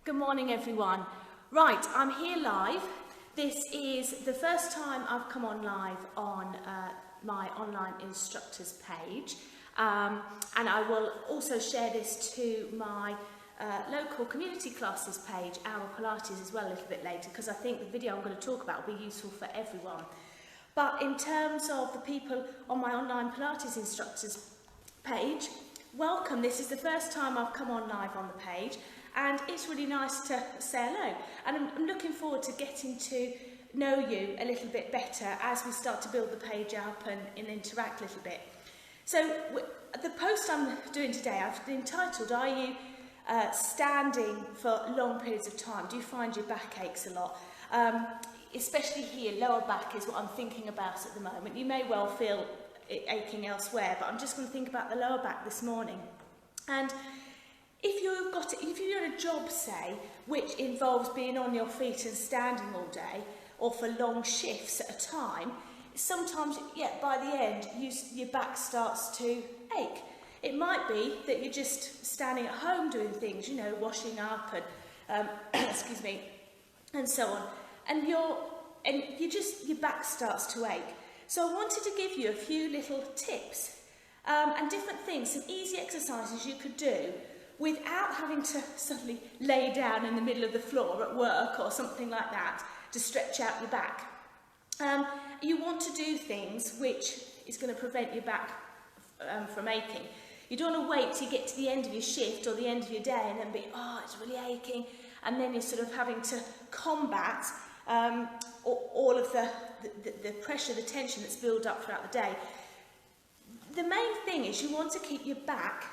Good morning, everyone. Right, I'm here live. This is the first time I've come on live on my online instructors page, and I will also share this to my local community classes page, our Pilates, as well a little bit later, because I think the video I'm going to talk about will be useful for everyone. But in terms of the people on my online Pilates instructors page, welcome. This is the first time I've come on live on the page, and it's really nice to say hello. And I'm looking forward to getting to know you a little bit better as we start to build the page up and interact a little bit. So the post I'm doing today, I've entitled, Are you standing for long periods of time? Do you find your back aches a lot? Especially here, lower back is what I'm thinking about at the moment. You may well feel it aching elsewhere, but I'm just going to think about the lower back this morning. And if you're in a job, say, which involves being on your feet and standing all day, or for long shifts at a time, sometimes, by the end, your back starts to ache. It might be that you're just standing at home doing things, you know, washing up and, excuse me, and so on. And your back starts to ache. So I wanted to give you a few little tips and different things, some easy exercises you could do without having to suddenly lay down in the middle of the floor at work or something like that to stretch out your back. You want to do things which is going to prevent your back from aching. You don't want to wait till you get to the end of your shift or the end of your day and then be, oh, it's really aching, and then you're sort of having to combat all of the pressure, the tension that's built up throughout the day. The main thing is you want to keep your back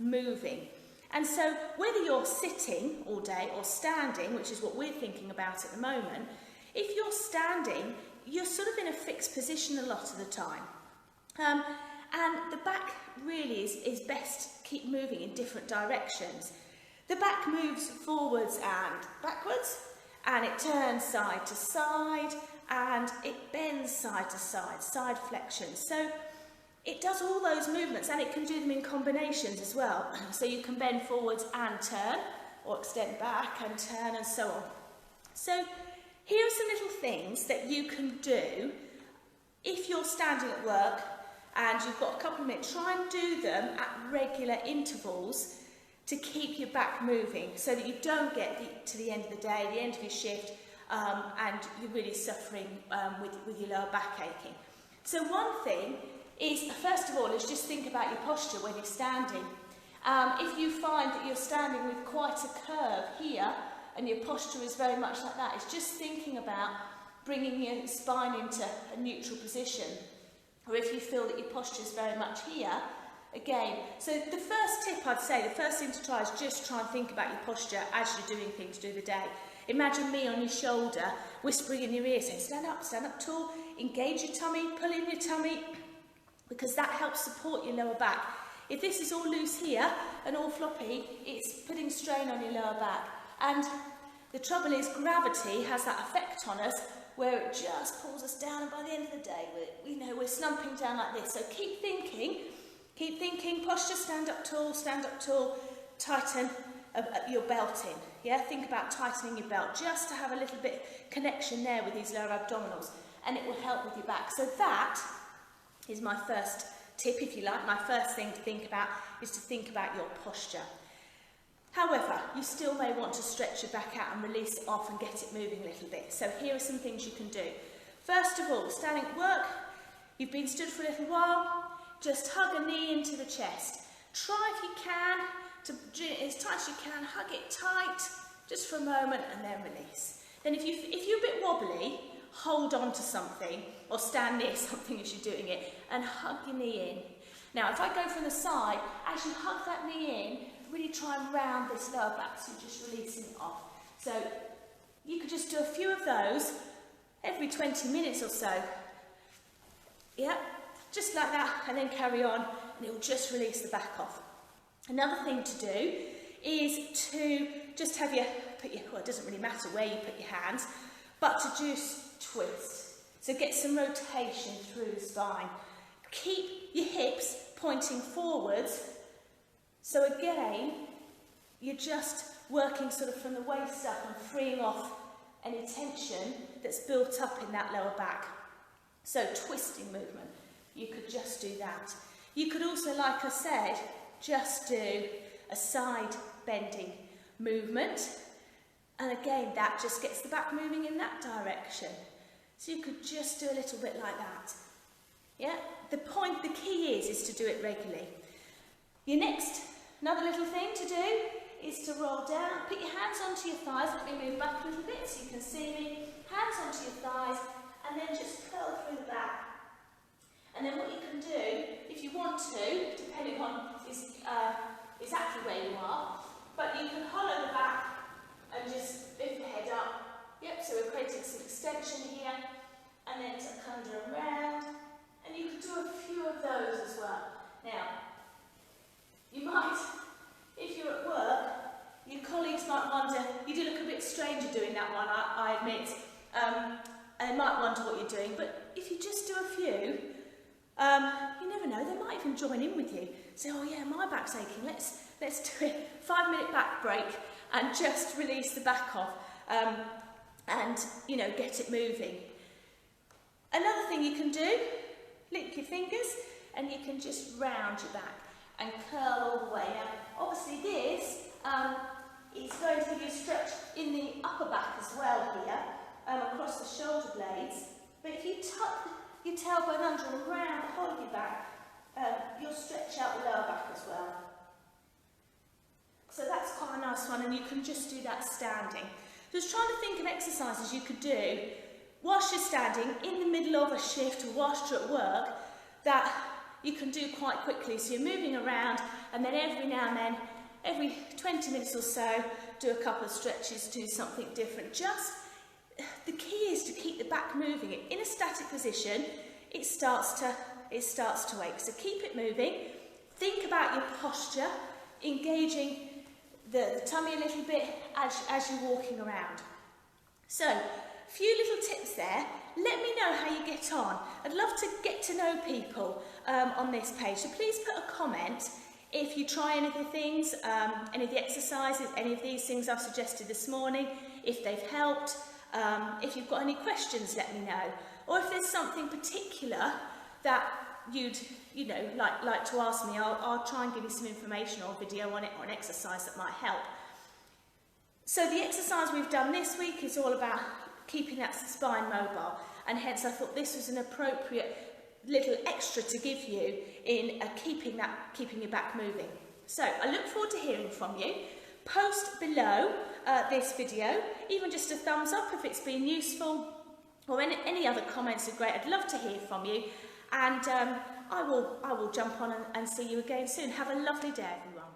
moving. And so whether you're sitting all day or standing, which is what we're thinking about at the moment, if you're standing, you're sort of in a fixed position a lot of the time. And the back really is best to keep moving in different directions. The back moves forwards and backwards, and it turns side to side, and it bends side to side, side flexions. So it does all those movements, and it can do them in combinations as well. So you can bend forwards and turn, or extend back and turn, and so on. So here are some little things that you can do if you're standing at work and you've got a couple of minutes. Try and do them at regular intervals to keep your back moving, so that you don't get to the end of the day, the end of your shift, and you're really suffering with your lower back aching. So one thing is, first of all, is just think about your posture when you're standing. If you find that you're standing with quite a curve here, and your posture is very much like that, it's just thinking about bringing your spine into a neutral position. Or if you feel that your posture is very much here, again. So the first tip I'd say, the first thing to try is just try and think about your posture as you're doing things through the day. Imagine me on your shoulder, whispering in your ear, saying, stand up tall, engage your tummy, pull in your tummy, because that helps support your lower back. If this is all loose here and all floppy, it's putting strain on your lower back. And the trouble is, gravity has that effect on us where it just pulls us down, and by the end of the day, we're slumping down like this. So keep thinking, posture, stand up tall, tighten your belt in. Yeah, think about tightening your belt just to have a little bit connection there with these lower abdominals, and it will help with your back. So that is my first tip, if you like. My first thing to think about is to think about your posture. However, you still may want to stretch your back out and release it off and get it moving a little bit. So here are some things you can do. First of all, standing at work, you've been stood for a little while, just hug a knee into the chest. Try if you can to do it as tight as you can, hug it tight just for a moment and then release. Then if you're a bit wobbly, hold on to something or stand near something as you're doing it and hug your knee in. Now if I go from the side, as you hug that knee in, really try and round this lower back, so you're just releasing it off. So you could just do a few of those every 20 minutes or so. Yeah, just like that, and then carry on, and it will just release the back off. Another thing to do is to just have well, it doesn't really matter where you put your hands, but to just twist. So get some rotation through the spine. Keep your hips pointing forwards. So again, you're just working sort of from the waist up and freeing off any tension that's built up in that lower back. So twisting movement, you could just do that. You could also, like I said, just do a side bending movement. And again, that just gets the back moving in that direction. So you could just do a little bit like that. Yeah, the key is to do it regularly. Another little thing to do is to roll down, put your hands onto your thighs. Let me move back a little bit so you can see me. Hands onto your thighs, and then just curl through the back. And then what you can do, if you want to, depending on exactly where you are, but you can hollow the back and just lift the head up. Yep, so we're creating some extension here, and then tuck under and round. And you can do a few of those as well. Now, you might, if you're at work, your colleagues might wonder, you do look a bit stranger doing that one, I admit, and they might wonder what you're doing, but if you just do a few, you never know, they might even join in with you. Say, oh yeah, my back's aching, let's do it. 5-minute back break and just release the back off and, you know, get it moving. Another thing you can do, link your fingers and you can just round your back and curl all the way. Now, obviously this is going to give you a stretch in the upper back as well here, across the shoulder blades. But if you tuck your tailbone under and round the whole of your back, you'll stretch out the lower back as well. So that's quite a nice one, and you can just do that standing. Just trying to think of exercises you could do whilst you're standing in the middle of a shift or whilst you're at work that you can do quite quickly. So you're moving around, and then every now and then, every 20 minutes or so, do a couple of stretches, do something different. Just the key is to keep the back moving. In a static position, it starts to ache. So keep it moving. Think about your posture, engaging the tummy a little bit as you're walking around. So, a few little tips there. Let me know how you get on. I'd love to get to know people on this page. So please put a comment if you try any of the things, any of the exercises, any of these things I've suggested this morning, if they've helped. If you've got any questions, let me know. Or if there's something particular that you'd like to ask me, I'll try and give you some information or video on it, or an exercise that might help. So the exercise we've done this week is all about keeping that spine mobile, and hence I thought this was an appropriate little extra to give you in keeping your back moving. So I look forward to hearing from you. Post below this video, even just a thumbs up if it's been useful, or any other comments are great. I'd love to hear from you, and I will jump on and see you again soon. Have a lovely day, everyone.